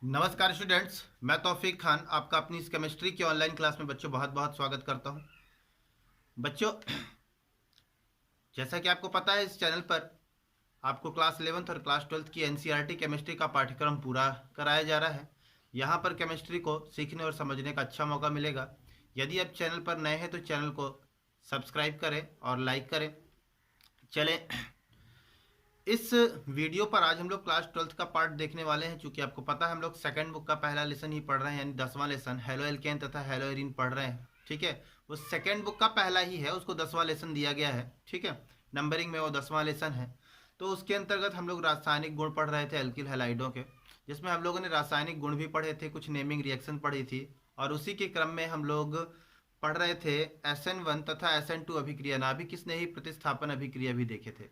नमस्कार स्टूडेंट्स, मैं तौफीक खान आपका अपनी इस केमिस्ट्री की ऑनलाइन क्लास में बच्चों बहुत बहुत स्वागत करता हूं। बच्चों, जैसा कि आपको पता है, इस चैनल पर आपको क्लास 11th और क्लास 12th की एनसीईआरटी केमिस्ट्री का पाठ्यक्रम पूरा कराया जा रहा है। यहां पर केमिस्ट्री को सीखने और समझने का अच्छा मौका मिलेगा। यदि आप चैनल पर नए हैं तो चैनल को सब्सक्राइब करें और लाइक करें। चलें, इस वीडियो पर आज हम लोग क्लास 12th का पार्ट देखने वाले हैं। चूंकि आपको पता है हम लोग सेकंड बुक का पहला लेसन ही पढ़ रहे हैं, यानी 10वां लेसन हेलो एल्केन तथा हेलो एरीन पढ़ रहे हैं। ठीक है, वो सेकंड बुक का पहला ही है, उसको 10वां लेसन दिया गया है। ठीक है, नंबरिंग में वो 10वां लेसन है। तो उसके अंतर्गत हम लोग रासायनिक गुण पढ़ रहे थे एल्किल हैलाइडों के, जिसमें हम लोगों ने रासायनिक गुण भी पढ़े थे, कुछ नेमिंग रिएक्शन पढ़ी थी, और उसी के क्रम में हम लोग पढ़ रहे थे SN1 तथा SN2 अभिक्रिया, नाभिक स्नेही प्रतिस्थापन अभिक्रिया भी देखे थे।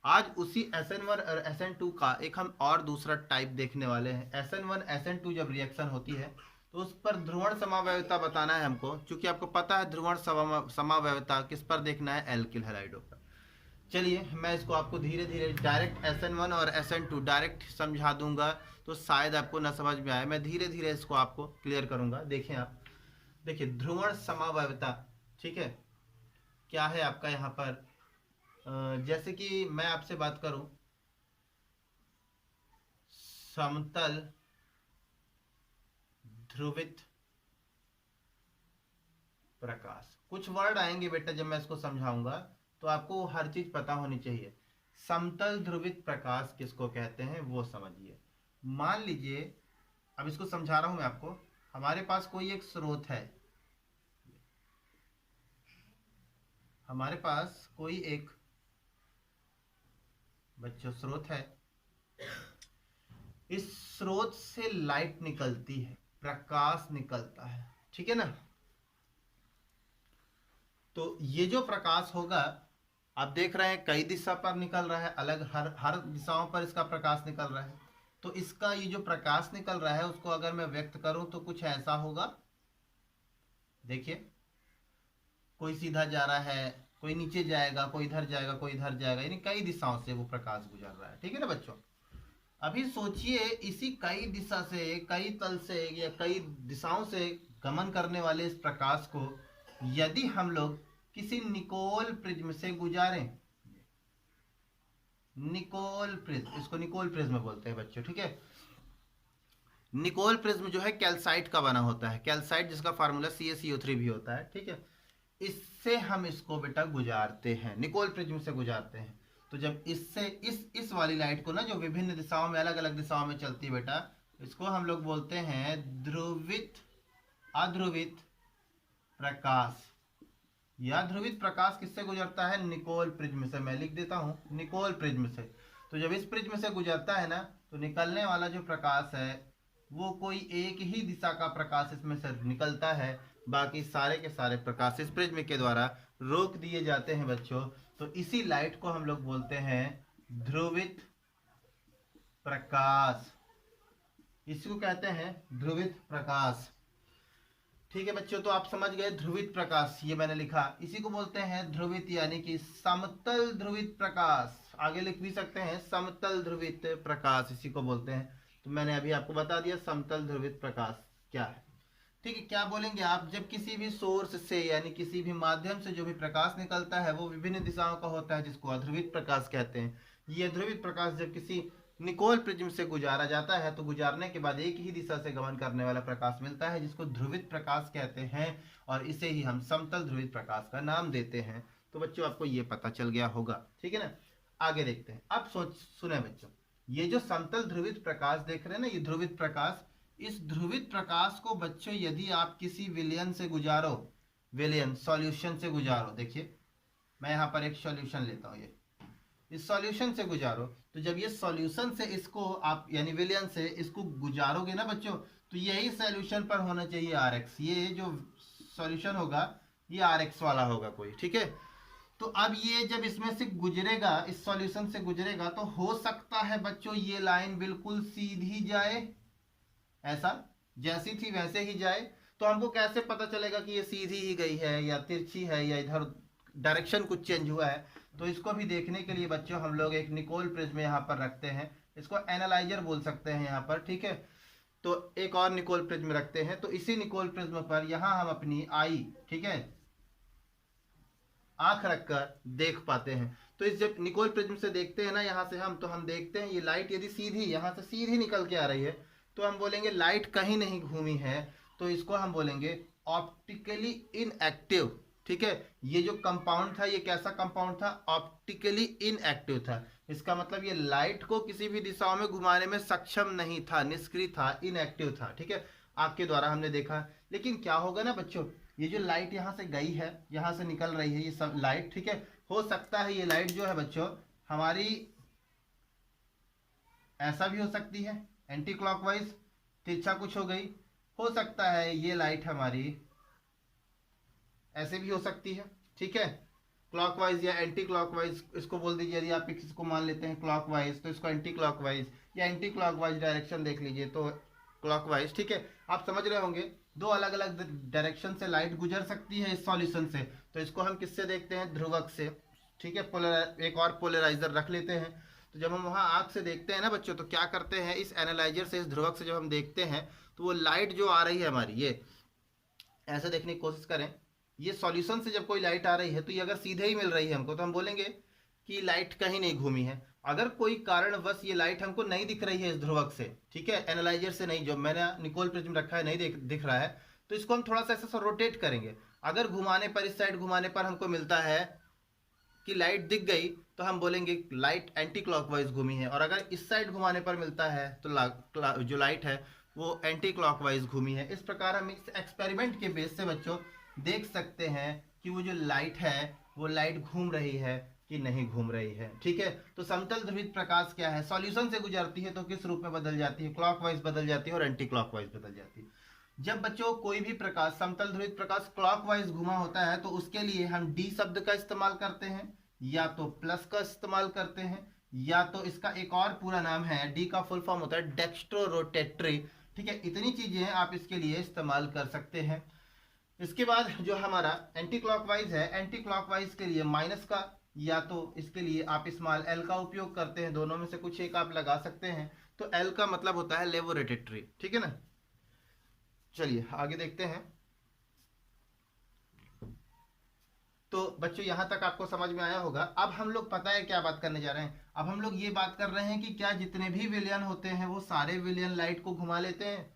आज उसी SN1 और SN2 का एक हम और दूसरा टाइप देखने वाले हैं। SN1 SN2 जब रिएक्शन होती है तो उस पर ध्रुवण समावयवता बताना है हमको। क्योंकि आपको पता है ध्रुवण समावयवता किस पर देखना है, एल्किल हैलाइडों पर। चलिए, मैं इसको आपको धीरे धीरे डायरेक्ट SN1 और SN2 डायरेक्ट समझा दूंगा, तो शायद आपको ना समझ में आए। मैं धीरे धीरे इसको आपको क्लियर करूंगा। देखें आप, देखिए ध्रुवण समावयवता, ठीक है, क्या है आपका यहाँ पर। जैसे कि मैं आपसे बात करूं, समतल ध्रुवित प्रकाश, कुछ वर्ड आएंगे बेटा जब मैं इसको समझाऊंगा तो आपको हर चीज पता होनी चाहिए। समतल ध्रुवित प्रकाश किसको कहते हैं वो समझिए। मान लीजिए, अब इसको समझा रहा हूं मैं आपको। हमारे पास कोई एक स्रोत है, हमारे पास कोई एक बच्चों स्रोत है। इस स्रोत से लाइट निकलती है, प्रकाश निकलता है, ठीक है ना। तो ये जो प्रकाश होगा, आप देख रहे हैं कई दिशा पर निकल रहा है, अलग हर दिशाओं पर इसका प्रकाश निकल रहा है। तो इसका ये जो प्रकाश निकल रहा है उसको अगर मैं व्यक्त करूं तो कुछ ऐसा होगा। देखिए, कोई सीधा जा रहा है, कोई नीचे जाएगा, कोई इधर जाएगा, कोई इधर जाएगा, यानी कई दिशाओं से वो प्रकाश गुजर रहा है। ठीक है ना बच्चों। अभी सोचिए, इसी कई दिशा से, कई तल से या कई दिशाओं से गमन करने वाले इस प्रकाश को यदि हम लोग किसी निकोल प्रिज्म से गुजारें, निकोल प्रिज्म, इसको निकोल प्रिज्म बोलते हैं बच्चों, ठीक है। निकोल प्रिज्म जो है कैल्साइट का बना होता है, कैल्साइट जिसका फार्मूला CaCO3 भी होता है, ठीक है। इससे हम इसको बेटा गुजारते हैं, निकोल प्रिज्म से गुजारते हैं। तो जब इससे इस वाली लाइट को ना, जो विभिन्न दिशाओं में, अलग अलग दिशाओं में चलती है बेटा, इसको हम लोग बोलते हैं ध्रुवित अध्रुवित प्रकाश। या ध्रुवित प्रकाश किससे गुजरता है, निकोल प्रिज्म से। मैं लिख देता हूं, निकोल प्रिज्म से। तो जब इस प्रिज्म से गुजरता है ना, तो निकलने वाला जो प्रकाश है वो कोई एक ही दिशा का प्रकाश इसमें से निकलता है, बाकी सारे के सारे प्रकाश इस प्रिज्म के द्वारा रोक दिए जाते हैं बच्चों। तो इसी लाइट को हम लोग बोलते हैं ध्रुवित प्रकाश, इसको कहते हैं ध्रुवित प्रकाश। ठीक है बच्चों, तो आप समझ गए ध्रुवित प्रकाश, ये मैंने लिखा। इसी को बोलते हैं ध्रुवित, यानी कि समतल ध्रुवित प्रकाश। आगे लिख भी सकते हैं समतल ध्रुवित प्रकाश, इसी को बोलते हैं। तो मैंने अभी आपको बता दिया समतल ध्रुवित प्रकाश क्या है। ठीक है, क्या बोलेंगे आप, जब किसी भी सोर्स से यानी किसी भी माध्यम से जो भी प्रकाश निकलता है वो विभिन्न दिशाओं का होता है, जिसको अध्रुवित प्रकाश कहते हैं। ये ध्रुवित प्रकाश जब किसी निकोल प्रिज्म से गुजारा जाता है तो गुजारने के बाद एक ही दिशा से गमन करने वाला प्रकाश मिलता है, जिसको ध्रुवित प्रकाश कहते हैं, और इसे ही हम समतल ध्रुवित प्रकाश का नाम देते हैं। तो बच्चों आपको ये पता चल गया होगा, ठीक है ना। आगे देखते हैं। अब सुने बच्चों, ये जो समतल ध्रुवित प्रकाश देख रहे हैं ना, ये ध्रुवित प्रकाश, इस ध्रुवित प्रकाश को बच्चों यदि आप किसी विलयन से गुजारो, विलयन सॉल्यूशन से गुजारो, देखिए मैं यहाँ पर एक सॉल्यूशन लेता हूँ, ये इस सॉल्यूशन से गुजारो, तो जब ये सॉल्यूशन से इसको आप यानी विलयन से इसको गुजारोगे ना बच्चों, तो यही सॉल्यूशन पर होना चाहिए RX। ये जो सॉल्यूशन होगा ये RX वाला होगा कोई, ठीक है। तो अब ये जब इसमें से गुजरेगा, इस सॉल्यूशन से गुजरेगा, तो हो सकता है बच्चों ये लाइन बिल्कुल सीधी जाए, ऐसा जैसी थी वैसे ही जाए। तो हमको कैसे पता चलेगा कि ये सीधी ही गई है या तिरछी है या इधर डायरेक्शन कुछ चेंज हुआ है। तो इसको भी देखने के लिए बच्चों हम लोग एक निकोल प्रिज्म यहाँ पर रखते हैं, इसको एनालाइजर बोल सकते हैं यहाँ पर, ठीक है। तो एक और निकोल प्रिज्म रखते हैं, तो इसी निकोल प्रिज्म पर यहाँ हम अपनी आई, ठीक है, आंख रखकर देख पाते हैं। तो इस जब निकोल प्रिज्म से देखते हैं ना यहाँ से हम, तो हम देखते हैं ये लाइट यदि सीधी यहाँ से सीधी निकल के आ रही है तो हम बोलेंगे लाइट कहीं नहीं घूमी है, तो इसको हम बोलेंगे ऑप्टिकली इनएक्टिव, ठीक है। ये जो कंपाउंड था ये कैसा कंपाउंड था, ऑप्टिकली इनएक्टिव था। इसका मतलब ये लाइट को किसी भी दिशाओं में घुमाने में सक्षम नहीं था, निष्क्रिय था, इनएक्टिव था, ठीक है। आपके द्वारा हमने देखा। लेकिन क्या होगा ना बच्चों, ये जो लाइट यहाँ से गई है, यहाँ से निकल रही है ये सब लाइट, ठीक है, हो सकता है ये लाइट जो है बच्चों हमारी ऐसा भी हो सकती है एंटी क्लॉकवाइज, तिरछा कुछ हो गई। हो सकता है ये लाइट हमारी ऐसे भी हो सकती है, ठीक है, क्लॉकवाइज या एंटी क्लॉकवाइज इसको बोल दीजिए। यदि आप किसी को मान लेते हैं क्लॉकवाइज तो इसको एंटी क्लॉकवाइज या एंटी क्लॉकवाइज डायरेक्शन देख लीजिए तो क्लॉकवाइज, ठीक है। आप समझ रहे होंगे दो अलग अलग डायरेक्शन से लाइट गुजर सकती है इस सॉल्यूशन से। तो इसको हम किससे देखते हैं, ध्रुवक से, ठीक है। एक और पोलराइजर रख लेते हैं। तो जब हम वहाँ आँख से देखते हैं ना बच्चों, तो क्या करते हैं, इस एनालाइजर से, इस ध्रुवक से जब हम देखते हैं तो वो लाइट जो आ रही है हमारी, ये ऐसे देखने की कोशिश करें, ये सॉल्यूशन से जब कोई लाइट आ रही है तो ये अगर सीधे ही मिल रही है हमको तो हम बोलेंगे कि लाइट कहीं नहीं घूमी है। अगर कोई कारणवश ये लाइट हमको नहीं दिख रही है इस ध्रुवक से, ठीक है, एनालाइजर से नहीं, जो मैंने निकोल प्रिज्म रखा है नहीं दिख रहा है, तो इसको हम थोड़ा सा ऐसा रोटेट करेंगे। अगर घुमाने पर, इस साइड घुमाने पर हमको मिलता है कि लाइट दिख गई तो हम बोलेंगे लाइट एंटी क्लॉकवाइज घूमी है। और अगर इस साइड घुमाने पर मिलता है तो जो लाइट है वो एंटी क्लॉकवाइज घूमी है। इस प्रकार हम इस एक्सपेरिमेंट के बेस से बच्चों देख सकते हैं कि वो जो लाइट है वो लाइट घूम रही है कि नहीं घूम रही है, ठीक है। तो समतल ध्रुवित प्रकाश क्या है, सॉल्यूशन से गुजरती है तो किस रूप में बदल जाती है, क्लॉकवाइज बदल जाती है और एंटी क्लॉकवाइज बदल जाती है। जब बच्चों कोई भी प्रकाश, समतल ध्रुवित प्रकाश क्लॉकवाइज घुमा होता है तो उसके लिए हम डी शब्द का इस्तेमाल करते हैं, या तो प्लस का इस्तेमाल करते हैं, या तो इसका एक और पूरा नाम है, डी का फुल फॉर्म होता है डेक्स्ट्रोरोटेटरी, ठीक है। इतनी चीजें आप इसके लिए इस्तेमाल कर सकते हैं। इसके बाद जो हमारा एंटी क्लॉकवाइज है, एंटी क्लॉकवाइज के लिए माइनस का, या तो इसके लिए आप स्मॉल एल का उपयोग करते हैं, दोनों में से कुछ एक आप लगा सकते हैं। तो एल का मतलब होता है लेवोरेटेटरी, ठीक है ना। चलिए आगे देखते हैं। तो बच्चों यहां तक आपको समझ में आया होगा। अब हम लोग पता है क्या बात करने जा रहे हैं, अब हम लोग ये बात कर रहे हैं कि क्या जितने भी विलयन होते हैं वो सारे विलयन लाइट को घुमा लेते हैं,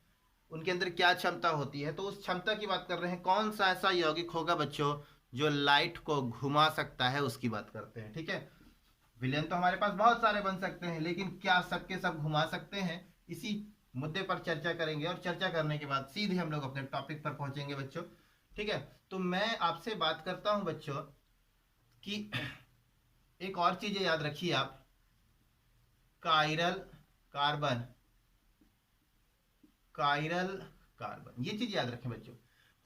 उनके अंदर क्या क्षमता होती है। तो उस क्षमता की बात कर रहे हैं, कौन सा ऐसा यौगिक होगा बच्चों जो लाइट को घुमा सकता है, उसकी बात करते हैं, ठीक है। विलयन तो हमारे पास बहुत सारे बन सकते हैं, लेकिन क्या सबके सब घुमा सकते हैं, इसी मुद्दे पर चर्चा करेंगे। और चर्चा करने के बाद सीधे हम लोग अपने टॉपिक पर पहुंचेंगे बच्चों, ठीक है। तो मैं आपसे बात करता हूं बच्चों कि एक और चीजें याद रखिए आप, कायरल कार्बन, कायरल कार्बन, ये चीज याद रखें बच्चों।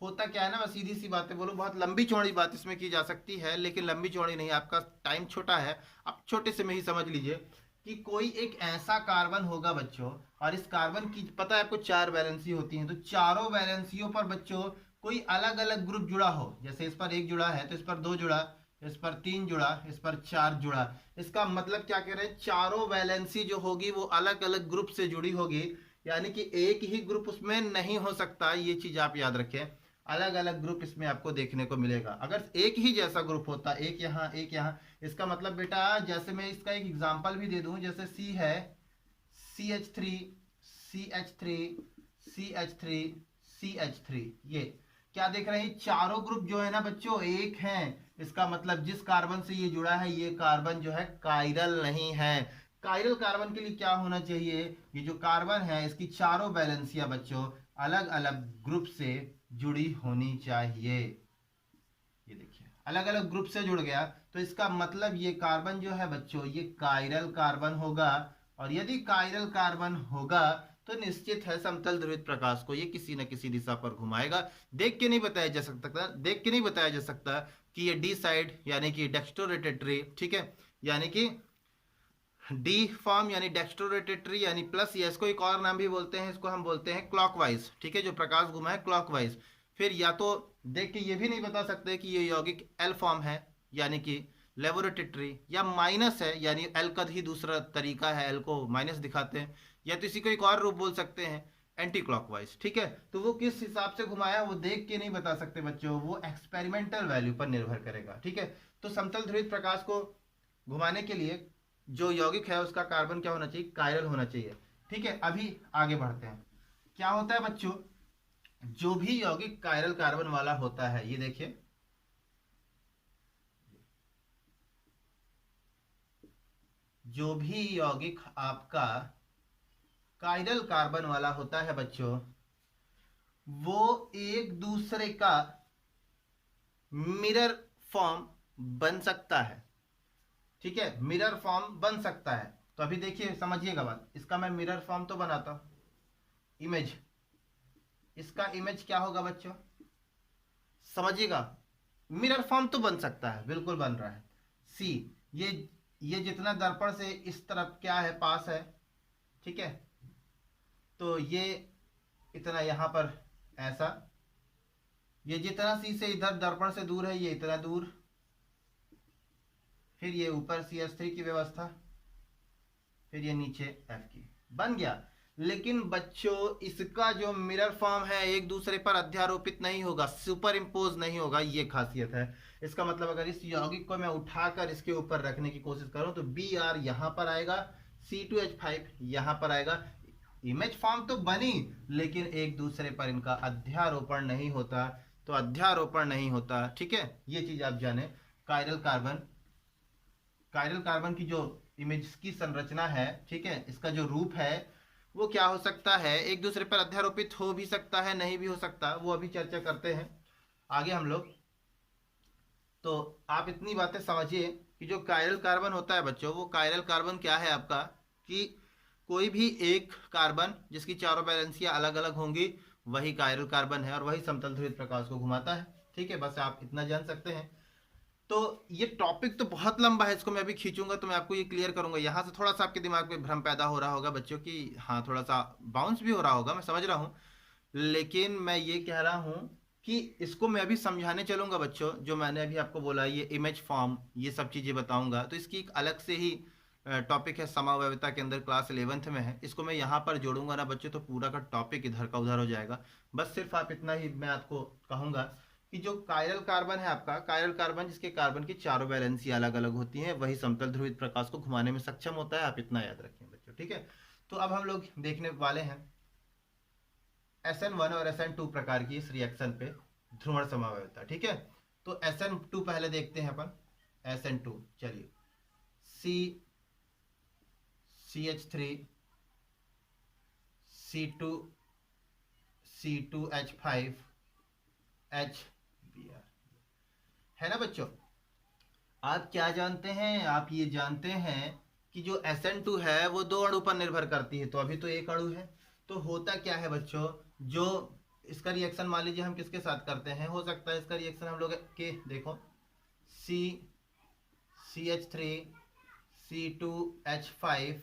होता क्या है ना, मैं सीधी सी बातें बोलूं, बहुत लंबी चौड़ी बात इसमें की जा सकती है, लेकिन लंबी चौड़ी नहीं, आपका टाइम छोटा है, आप छोटे से में ही समझ लीजिए कि कोई एक ऐसा कार्बन होगा बच्चों, और इस कार्बन की पता है आपको 4 वैलेंसी होती हैं, तो चारों वैलेंसियों पर बच्चों कोई अलग अलग ग्रुप जुड़ा हो। जैसे इस पर 1 जुड़ा है तो इस पर 2 जुड़ा, इस पर 3 जुड़ा, इस पर 4 जुड़ा। इसका मतलब क्या कह रहे हैं, चारों वैलेंसी जो होगी वो अलग अलग ग्रुप से जुड़ी होगी, यानी कि एक ही ग्रुप उसमें नहीं हो सकता। ये चीज आप याद रखें, अलग अलग ग्रुप इसमें आपको देखने को मिलेगा। अगर एक ही जैसा ग्रुप होता, एक यहाँ एक यहाँ, इसका मतलब बेटा जैसे मैं इसका एक एग्जांपल भी दे दूं, जैसे C है, CH3 CH3 CH3 CH3, ये क्या देख रहे हैं, चारों ग्रुप जो है ना बच्चों एक हैं। इसका मतलब जिस कार्बन से ये जुड़ा है ये कार्बन जो है कायरल नहीं है। कायरल कार्बन के लिए क्या होना चाहिए, ये जो कार्बन है इसकी चारों वैलेंसियां बच्चों अलग अलग ग्रुप से जुड़ी होनी चाहिए। ये देखिए अलग अलग ग्रुप से जुड़ गया, तो इसका मतलब ये कार्बन जो है बच्चों ये कायरल कार्बन होगा। और यदि कायरल कार्बन होगा तो निश्चित है समतल ध्रुवित प्रकाश को ये किसी न किसी दिशा पर घुमाएगा। देख के नहीं बताया जा सकता कि ये डी साइड यानी कि डेक्स्ट्रोरोटेटरी, ठीक है, यानी कि डी फॉर्म यानी डेक्स्ट्रोरोटेटरी यानी प्लस, या इसको एक और नाम भी बोलते हैं, इसको हम बोलते हैं क्लॉकवाइज, ठीक है, जो प्रकाश घुमा है क्लॉकवाइज। फिर या तो देख के ये भी नहीं बता सकते कि ये यौगिक एल फॉर्म है, यानी कि लेबोरेटरी, या माइनस है यानी एल का ही दूसरा तरीका है, एल को माइनस दिखाते हैं, या तो इसी को एक और रूप बोल सकते हैं एंटी क्लॉकवाइज। ठीक है, तो वो किस हिसाब से घुमाया वो देख के नहीं बता सकते बच्चों, वो एक्सपेरिमेंटल वैल्यू पर निर्भर करेगा। ठीक है, तो समतल ध्रुवित प्रकाश को घुमाने के लिए जो यौगिक है उसका कार्बन क्या होना चाहिए, कायरल होना चाहिए। ठीक है, अभी आगे बढ़ते हैं। क्या होता है बच्चों, जो भी यौगिक कायरल कार्बन वाला होता है, ये देखिए, जो भी यौगिक आपका कायरल कार्बन वाला होता है बच्चों, वो एक दूसरे का मिरर फॉर्म बन सकता है। ठीक है, मिरर फॉर्म बन सकता है। तो अभी देखिए समझिएगा बात, इसका मैं मिरर फॉर्म तो बनाता हूं, इमेज, इसका इमेज क्या होगा बच्चों, समझिएगा, मिरर फॉर्म तो बन सकता है, बिल्कुल बन रहा है। सी, ये जितना दर्पण से इस तरफ क्या है, पास है। ठीक है, तो ये इतना यहां पर ऐसा, ये जितना सी से इधर दर्पण से दूर है ये इतना दूर, फिर ये ऊपर CH3 की व्यवस्था, फिर ये नीचे F की, बन गया। लेकिन बच्चों इसका जो मिरर फॉर्म है एक दूसरे पर अध्यारोपित नहीं होगा, सुपर इम्पोज नहीं होगा, ये खासियत है। इसका मतलब अगर इस यौगिक को मैं उठाकर इसके ऊपर रखने की कोशिश करूं तो Br यहां पर आएगा, C2H5 यहां पर आएगा। इमेज फॉर्म तो बनी, लेकिन एक दूसरे पर इनका अध्यारोपण नहीं होता, तो अध्यारोपण नहीं होता। ठीक है, ये चीज आप जाने। कायरल कार्बन की जो इमेज की संरचना है, ठीक है, इसका जो रूप है वो क्या हो सकता है, एक दूसरे पर अध्यारोपित हो भी सकता है, नहीं भी हो सकता, वो अभी चर्चा करते हैं आगे हम लोग। तो आप इतनी बातें समझिए कि जो कायरल कार्बन होता है बच्चों, वो कायरल कार्बन क्या है आपका, कि कोई भी एक कार्बन जिसकी चारों वैलेंसियां अलग अलग होंगी वही कायरल कार्बन है, और वही समतल ध्रुवित प्रकाश को घुमाता है। ठीक है, बस आप इतना जान सकते हैं। तो ये टॉपिक तो बहुत लंबा है, इसको मैं अभी खींचूंगा तो मैं आपको ये क्लियर करूंगा। यहाँ से थोड़ा सा आपके दिमाग में भ्रम पैदा हो रहा होगा बच्चों की, हाँ थोड़ा सा बाउंस भी हो रहा होगा, मैं समझ रहा हूँ। लेकिन मैं ये कह रहा हूँ कि इसको मैं अभी समझाने चलूंगा बच्चों, जो मैंने अभी आपको बोला ये इमेज फॉर्म, ये सब चीज़ें बताऊंगा। तो इसकी एक अलग से ही टॉपिक है, समावयवता के अंदर क्लास 11th में है। इसको मैं यहाँ पर जोड़ूंगा ना बच्चों, तो पूरा का टॉपिक इधर का उधर हो जाएगा। बस सिर्फ आप इतना ही मैं आपको कहूँगा कि जो कायरल कार्बन है आपका, कायरल कार्बन जिसके कार्बन की चारों वैलेंसी अलग अलग होती हैं, वही समतल ध्रुवित प्रकाश को घुमाने में सक्षम होता है, आप इतना याद रखें बच्चों। ठीक है, तो अब हम लोग देखने वाले हैं SN1 और SN2 प्रकार की इस रिएक्शन पे ध्रुवण समावयवता। ठीक है, तो SN2 पहले देखते हैं अपन। SN2, चलिए, CH3 C2 C2H5 HBr, है ना बच्चों। आप क्या जानते हैं, आप ये जानते हैं कि जो SN2 है वो दो अणु पर निर्भर करती है, तो अभी तो एक अणु है। तो होता क्या है बच्चों, जो इसका रिएक्शन मान लीजिए हम किसके साथ करते हैं, हो सकता है इसका रिएक्शन हम लोग के देखो CH3 C2H5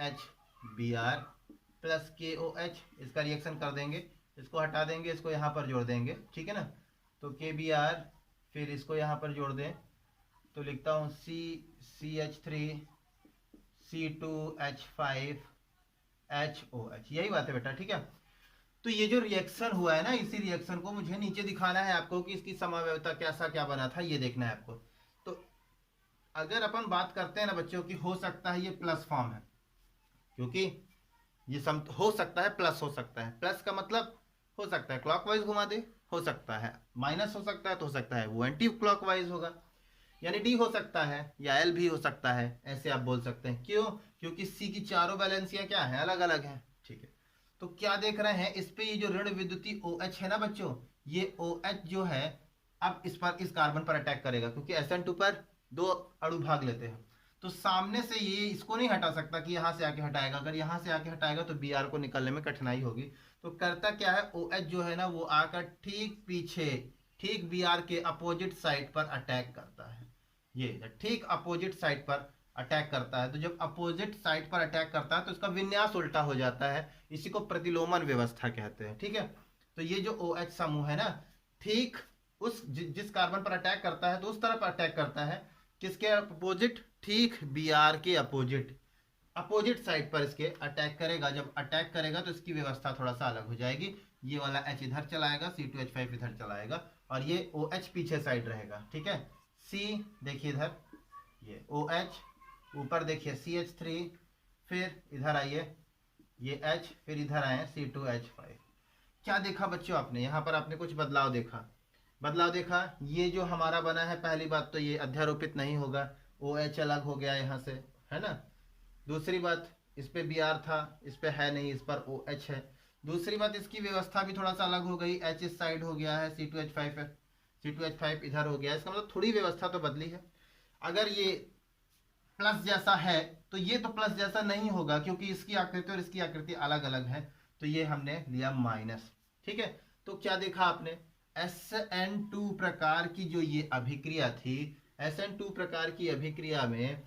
HBr plus KOH, इसका रिएक्शन कर देंगे, इसको हटा देंगे, इसको यहाँ पर जोड़ देंगे। ठीक है ना, तो KBr, फिर इसको यहाँ पर जोड़ दें, तो लिखता हूँ CH3 C2H5 HOH, यही बात है बेटा। ठीक है, तो ये जो रिएक्शन हुआ है ना, इसी रिएक्शन को मुझे नीचे दिखाना है आपको कि इसकी समावयवता कैसा क्या बना था, ये देखना है आपको। तो अगर अपन बात करते हैं ना बच्चों कि हो सकता है ये प्लस फॉर्म है, क्योंकि ये हो सकता है, प्लस हो सकता है। प्लस का मतलब हो सकता है क्लॉकवाइज घुमा दे, हो सकता है माइनस हो सकता है, तो हो सकता है वो एंटी क्लॉकवाइज होगा, यानी डी हो सकता है या एल भी हो सकता है, ऐसे आप बोल सकते हैं। क्यों, क्योंकि सी की चारों वैलेंसियां क्या है, अलग अलग हैं। ठीक है, तो क्या देख रहे हैं इस पे, ये जो ऋण विद्युती OH है ना बच्चों, ये OH जो है अब इस कार्बन पर अटैक करेगा, क्योंकि SN2 पर दो अणु भाग लेते हैं, तो सामने से ये इसको नहीं हटा सकता कि यहाँ से आके हटाएगा। अगर यहाँ से आके हटाएगा तो Br को निकलने में कठिनाई होगी। तो करता क्या है, OH जो है ना वो आकर ठीक पीछे, ठीक Br के अपोजिट साइड पर अटैक करता है। ये ठीक अपोजिट साइड पर अटैक करता है। तो जब अपोजिट साइड पर अटैक करता है तो इसका विन्यास उल्टा हो जाता है, इसी को प्रतिलोमन व्यवस्था कहते हैं। ठीक है, तो ये जो OH समूह है ना, ठीक उस जिस कार्बन पर अटैक करता है तो उस तरफ अटैक करता है, किसके अपोजिट, ठीक Br के अपोजिट, अपोजिट साइड पर इसके अटैक करेगा। जब अटैक करेगा तो इसकी व्यवस्था थोड़ा सा अलग हो जाएगी, ये वाला H इधर चलाएगा, C2H5 इधर चलाएगा और ये OH पीछे साइड रहेगा, ठीक है। C देखिए इधर, ये OH, ऊपर देखिए CH3, फिर इधर आइए ये H, फिर इधर आए C2H5। क्या देखा बच्चों आपने, यहाँ पर आपने कुछ बदलाव देखा, बदलाव देखा। ये जो हमारा बना है, पहली बात तो ये अध्यारोपित नहीं होगा, OH अलग हो गया यहाँ से, है ना। दूसरी बात, इस पे Br था, इस पे है नहीं, इस पर OH है। दूसरी बात, इसकी व्यवस्था भी थोड़ा सा अलग हो गई, H इस साइड हो गया है, C2H5 है, C2H5 इधर हो गया है, इसका मतलब थोड़ी व्यवस्था तो बदली है। अगर ये प्लस जैसा है तो ये तो प्लस जैसा नहीं होगा, क्योंकि इसकी आकृति और इसकी आकृति अलग अलग है, तो ये हमने लिया माइनस, ठीक है। तो क्या देखा आपने, SN2 प्रकार की जो ये अभिक्रिया थी, SN2 प्रकार की अभिक्रिया में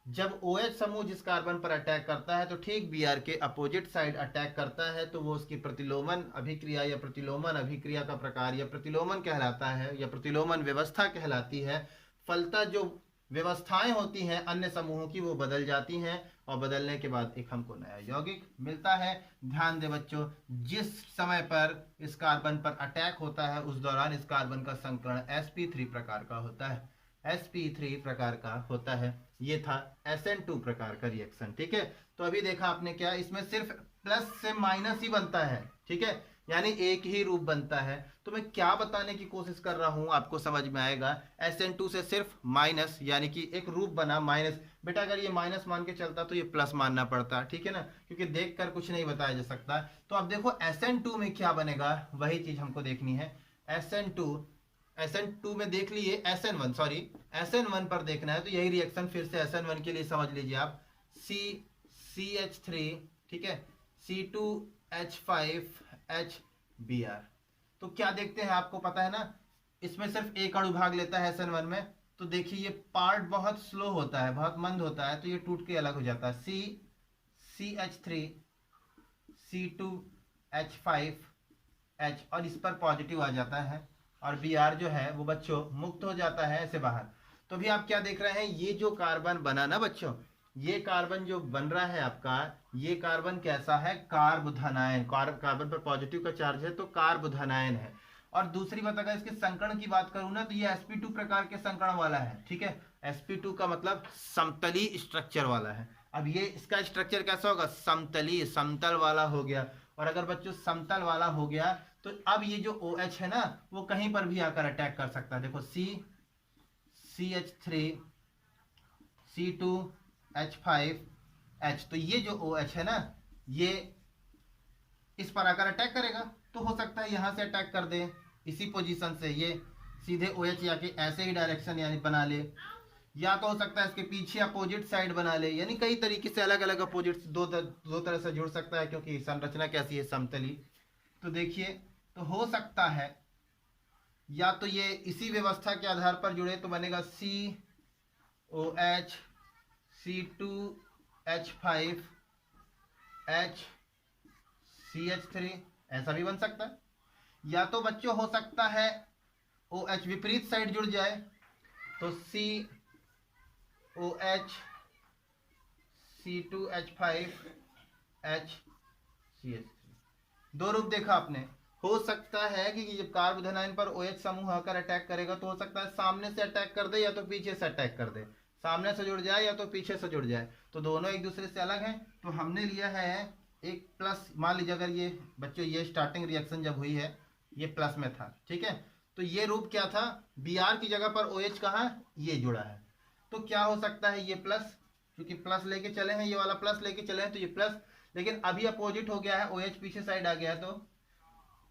जब OH समूह जिस कार्बन पर अटैक करता है तो ठीक Br के अपोजिट साइड अटैक करता है, तो वो उसकी प्रतिलोमन अभिक्रिया या प्रतिलोमन अभिक्रिया का प्रकार या प्रतिलोमन कहलाता है, या प्रतिलोमन व्यवस्था कहलाती है। फलतः जो व्यवस्थाएं होती हैं अन्य समूहों की वो बदल जाती हैं, और बदलने के बाद एक हमको नया यौगिक मिलता है। ध्यान दे बच्चों, जिस समय पर इस कार्बन पर अटैक होता है उस दौरान इस कार्बन का संकरण sp3 प्रकार का होता है, sp3 प्रकार का होता है। ये था SN2 प्रकार का रिएक्शन, ठीक है। तो अभी देखा आपने क्या, इसमें सिर्फ प्लस से माइनस ही बनता है, ठीक है, यानी एक ही रूप बनता है। तो मैं क्या बताने की कोशिश कर रहा हूं आपको समझ में आएगा, SN2 से सिर्फ माइनस, यानी कि एक रूप बना माइनस। बेटा अगर ये माइनस मान के चलता तो ये प्लस मानना पड़ता, ठीक है ना, क्योंकि देख कर कुछ नहीं बताया जा सकता। तो अब देखो SN2 में क्या बनेगा, वही चीज हमको देखनी है। SN2 में देख लिए, SN1 पर देखना है, तो यही रिएक्शन फिर से SN1 के लिए समझ लीजिए आप, CH3, ठीक है, C2H5H Br। तो क्या देखते हैं, आपको पता है ना, इसमें सिर्फ एक अणु भाग लेता है SN1 में, तो देखिए ये पार्ट बहुत स्लो होता है, बहुत मंद होता है, तो ये टूट के अलग हो जाता है, CH3 C2H5H, और इस पर पॉजिटिव आ जाता है, और Br जो है वो बच्चों मुक्त हो जाता है ऐसे बाहर। तो भी आप क्या देख रहे हैं, ये जो कार्बन बना ना बच्चों, ये कार्बन जो बन रहा है आपका, ये कार्बन कैसा है, कार्बोधनायन, कार्बन पर पॉजिटिव का चार्ज है तो कार्बोधनायन है। और दूसरी बात, अगर इसके संकरण की बात करूं ना, तो ये sp2 प्रकार के संकरण वाला है, ठीक है। sp2 का मतलब समतली स्ट्रक्चर वाला है। अब ये इसका स्ट्रक्चर कैसा होगा, समतली, समतल वाला हो गया। और अगर बच्चों समतल वाला हो गया तो अब ये जो OH है ना, वो कहीं पर भी आकर अटैक कर सकता है। देखो CH3 C2H5H, तो ये जो OH है ना, ये इस पर आकर अटैक करेगा, तो हो सकता है यहां से अटैक कर दे, इसी पोजीशन से ये सीधे OH या के ऐसे ही डायरेक्शन यानी बना ले, या तो हो सकता है इसके पीछे अपोजिट साइड बना ले, यानी कई तरीके से अलग अलग अपोजिट दो तरह से जुड़ सकता है, क्योंकि संरचना कैसी है, समतली। तो देखिए, तो हो सकता है या तो ये इसी व्यवस्था के आधार पर जुड़े, तो बनेगा COH C2H5H CH3, ऐसा भी बन सकता है। या तो बच्चों हो सकता है OH विपरीत साइड जुड़ जाए, तो COH C2H5H CH3। दो रूप देखा आपने। हो सकता है कि जब कार्बोधनाइन पर OH समूह आकर अटैक करेगा तो हो सकता है सामने से अटैक कर दे या तो पीछे से अटैक कर दे, सामने से जुड़ जाए या तो पीछे से जुड़ जाए, तो दोनों एक दूसरे से अलग हैं। तो हमने लिया है एक प्लस, मान लीजिए अगर ये बच्चों ये स्टार्टिंग रिएक्शन जब हुई है ये प्लस में था, ठीक है, तो ये रूप क्या था, Br की जगह पर OH कहाँ ये जुड़ा है, तो क्या हो सकता है ये प्लस, क्योंकि प्लस लेके चले हैं, ये वाला प्लस लेके चले हैं तो ये प्लस, लेकिन अभी अपोजिट हो गया है, OH पीछे साइड आ गया है तो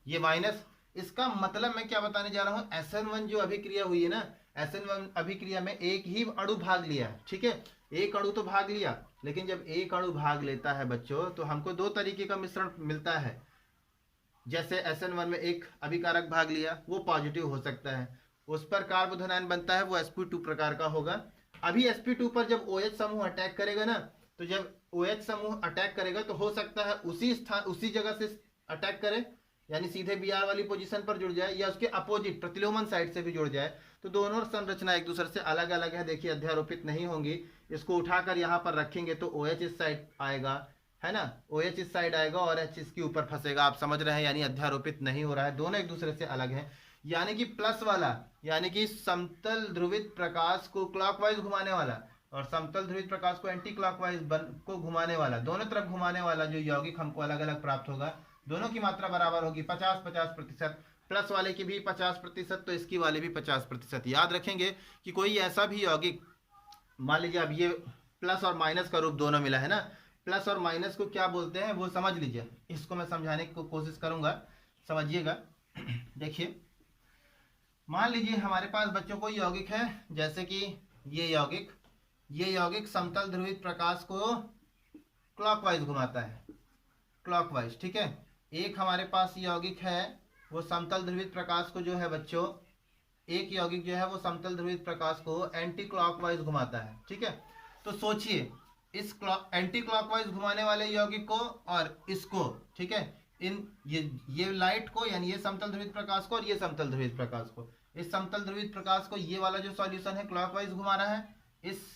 ये माइनस। इसका मतलब मैं क्या बताने जा रहा हूं, SN1 जो अभिक्रिया हुई है ना, SN1 अभिक्रिया में एक ही अणु भाग लिया है, ठीक है, एक अणु तो भाग लिया, लेकिन जब एक अणु भाग लेता है बच्चों तो हमको दो तरीके का मिश्रण मिलता है। जैसे SN1 में एक अभिकारक भाग लिया, वो पॉजिटिव हो सकता है, उस पर कार्बोधनायन बनता है, वो sp2 प्रकार का होगा। अभी sp2 पर जब OH समूह अटैक करेगा ना, तो जब OH समूह अटैक करेगा तो हो सकता है उसी स्थान उसी जगह से अटैक करे, यानी सीधे Br वाली पोजीशन पर जुड़ जाए या उसके अपोजिट प्रतिलोमन साइड से भी जुड़ जाए, तो दोनों संरचना एक दूसरे से अलग अलग है। देखिए अध्यारोपित नहीं होंगी। इसको उठाकर यहाँ पर रखेंगे तो OH इस साइड आएगा, है ना, OH इस साइड आएगा और H इसके ऊपर फंसेगा। आप समझ रहे हैं, यानी अध्यारोपित नहीं हो रहा है, दोनों एक दूसरे से अलग हैं। यानी कि प्लस वाला, यानी कि समतल ध्रुवित प्रकाश को क्लॉकवाइज घुमाने वाला और समतल ध्रुवित प्रकाश को एंटी क्लॉकवाइज को घुमाने वाला, दोनों तरफ घुमाने वाला जो यौगिक हमको अलग अलग प्राप्त होगा, दोनों की मात्रा बराबर होगी 50-50%। प्लस वाले की भी 50% तो इसकी वाले भी 50%। याद रखेंगे कि कोई ऐसा भी यौगिक, मान लीजिए अब ये प्लस और माइनस का रूप दोनों मिला है ना, प्लस और माइनस को क्या बोलते हैं वो समझ लीजिए। इसको मैं समझाने की कोशिश करूंगा, समझिएगा। देखिए मान लीजिए हमारे पास बच्चों को यौगिक है, जैसे कि ये यौगिक समतल ध्रुवित प्रकाश को क्लॉकवाइज घुमाता है, क्लॉकवाइज, ठीक है। एक हमारे पास यौगिक है वो समतल ध्रुवित प्रकाश को जो है बच्चों, एक यौगिक जो है वो समतल ध्रुवित प्रकाश को एंटी क्लॉकवाइज घुमाता है, ठीक है। तो सोचिए इस एंटी क्लॉकवाइज घुमाने वाले यौगिक को और इसको, ठीक है, इन ये लाइट को, यानी ये समतल ध्रुवित प्रकाश को और ये समतल ध्रुवित प्रकाश को, इस समतल ध्रुवित प्रकाश को ये वाला जो सॉल्यूशन है क्लॉकवाइज घुमा रहा है, इस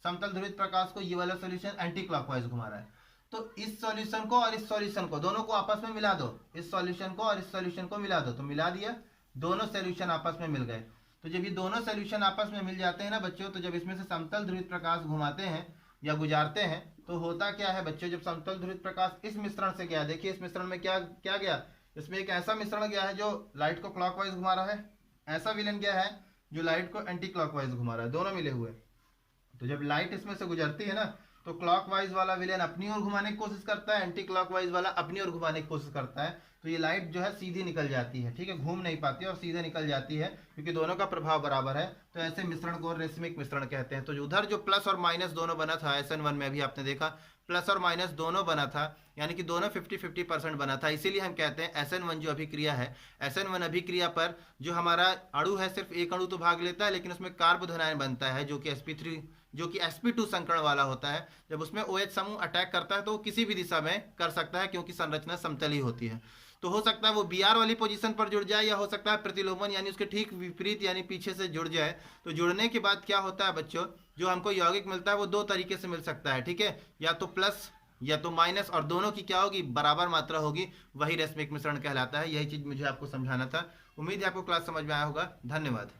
समतल ध्रुवित प्रकाश को ये वाला सॉल्यूशन एंटी क्लॉकवाइज घुमा रहा है। तो इस सॉल्यूशन को और इस सॉल्यूशन को दोनों को आपस में मिला दो, इस सॉल्यूशन को और इस सॉल्यूशन को मिला दो, तो मिला दिया, दोनों सॉल्यूशन आपस में मिल गए। तो जब ये दोनों सॉल्यूशन आपस में मिल जाते हैं ना बच्चों, तो जब इसमें से समतल ध्रुवित प्रकाश घुमाते हैं या गुजारते हैं तो होता क्या है बच्चों, जब समतल ध्रुवित प्रकाश इस मिश्रण से गया, देखिए इस मिश्रण में क्या क्या गया, इसमें एक ऐसा मिश्रण गया है जो लाइट को क्लॉकवाइज घुमा रहा है, ऐसा विलेन गया है जो लाइट को एंटी क्लॉकवाइज घुमा रहा है, दोनों मिले हुए। तो जब लाइट इसमें से गुजरती है ना तो क्लॉकवाइज वाला विलेन अपनी ओर घुमाने की कोशिश करता है, एंटी क्लॉकवाइज वाला अपनी ओर घुमाने की कोशिश करता है, तो ये लाइट जो है सीधी निकल जाती है, ठीक है, घूम नहीं पाती और सीधे निकल जाती है क्योंकि दोनों का प्रभाव बराबर है। तो ऐसे मिश्रण को रेशमिक मिश्रण कहते हैं। तो उधर जो प्लस और माइनस दोनों बना था SN1 में, अभी आपने देखा प्लस और माइनस दोनों बना था, यानी कि दोनों 50-50% बना था। इसीलिए हम कहते हैं SN1 जो अभिक्रिया है, SN1 अभिक्रिया पर जो हमारा अणु है सिर्फ एक अणु तो भाग लेता है, लेकिन उसमें कार्बोधनायन बनता है जो कि sp3 जो कि sp2 संकरण वाला होता है। जब उसमें OH समूह अटैक करता है तो वो किसी भी दिशा में कर सकता है क्योंकि संरचना समतली होती है। तो हो सकता है वो Br वाली पोजीशन पर जुड़ जाए या हो सकता है प्रतिलोमन यानी उसके ठीक विपरीत यानी पीछे से जुड़ जाए। तो जुड़ने के बाद क्या होता है बच्चों, जो हमको यौगिक मिलता है वो दो तरीके से मिल सकता है, ठीक है, या तो प्लस या तो माइनस, और दोनों की क्या होगी, बराबर मात्रा होगी, वही रेशमिक मिश्रण कहलाता है। यही चीज मुझे आपको समझाना था। उम्मीद है आपको क्लास समझ में आया होगा। धन्यवाद।